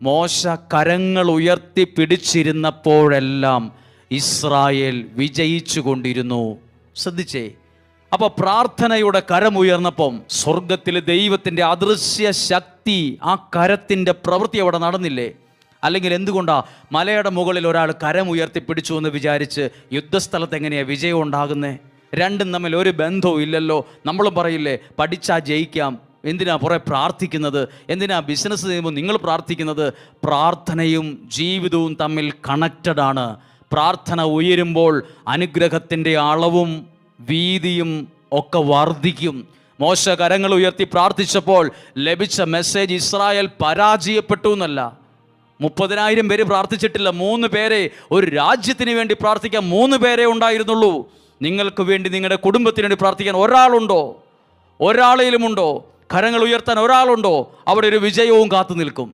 മോശ കരങ്ങൾ ഉയർത്തി പിടിച്ചിരുന്നപ്പോഴെല്ലാം ഇസ്രായേൽ വിജയിച്ചു കൊണ്ടിരുന്നു. ശ്രദ്ധിച്ചേ, അപ്പോൾ പ്രാർത്ഥനയുടെ കരമുയർന്നപ്പം സ്വർഗത്തിലെ ദൈവത്തിൻ്റെ അദൃശ്യ ശക്തി, ആ കരത്തിൻ്റെ പ്രവൃത്തി അവിടെ നടന്നില്ലേ? അല്ലെങ്കിൽ എന്തുകൊണ്ടാണ് മലയുടെ മുകളിൽ ഒരാൾ കരമുയർത്തി പിടിച്ചു എന്ന് വിചാരിച്ച് യുദ്ധസ്ഥലത്ത് എങ്ങനെയാണ് വിജയം ഉണ്ടാകുന്നത്? രണ്ടും തമ്മിൽ ഒരു ബന്ധവും ഇല്ലല്ലോ. നമ്മളും പറയില്ലേ, പഠിച്ചാൽ ജയിക്കാം, എന്തിനാ പുറേ പ്രാർത്ഥിക്കുന്നത്, എന്തിനാ ബിസിനസ് ചെയ്യുമ്പോൾ നിങ്ങൾ പ്രാർത്ഥിക്കുന്നത്? പ്രാർത്ഥനയും ജീവിതവും തമ്മിൽ കണക്റ്റഡാണ്. പ്രാർത്ഥന ഉയരുമ്പോൾ അനുഗ്രഹത്തിൻ്റെ അളവും വീതിയും ഒക്കെ വർദ്ധിക്കും. മോശ കരങ്ങൾ ഉയർത്തി പ്രാർത്ഥിച്ചപ്പോൾ ലഭിച്ച മെസ്സേജ് ഇസ്രായേൽ പരാജയപ്പെട്ടു എന്നല്ല. 30,000 പേര് പ്രാർത്ഥിച്ചിട്ടില്ല, 3 പേരെ, ഒരു രാജ്യത്തിന് വേണ്ടി പ്രാർത്ഥിക്കാൻ 3 പേരെ ഉണ്ടായിരുന്നുള്ളൂ. നിങ്ങൾക്ക് വേണ്ടി, നിങ്ങളുടെ കുടുംബത്തിന് വേണ്ടി പ്രാർത്ഥിക്കാൻ ഒരാളുണ്ടോ? ഒരാളേലുമുണ്ടോ? കരങ്ങൾ ഉയർത്താൻ ഒരാളുണ്ടോ? അവിടെ ഒരു വിജയവും കാത്തു നിൽക്കും.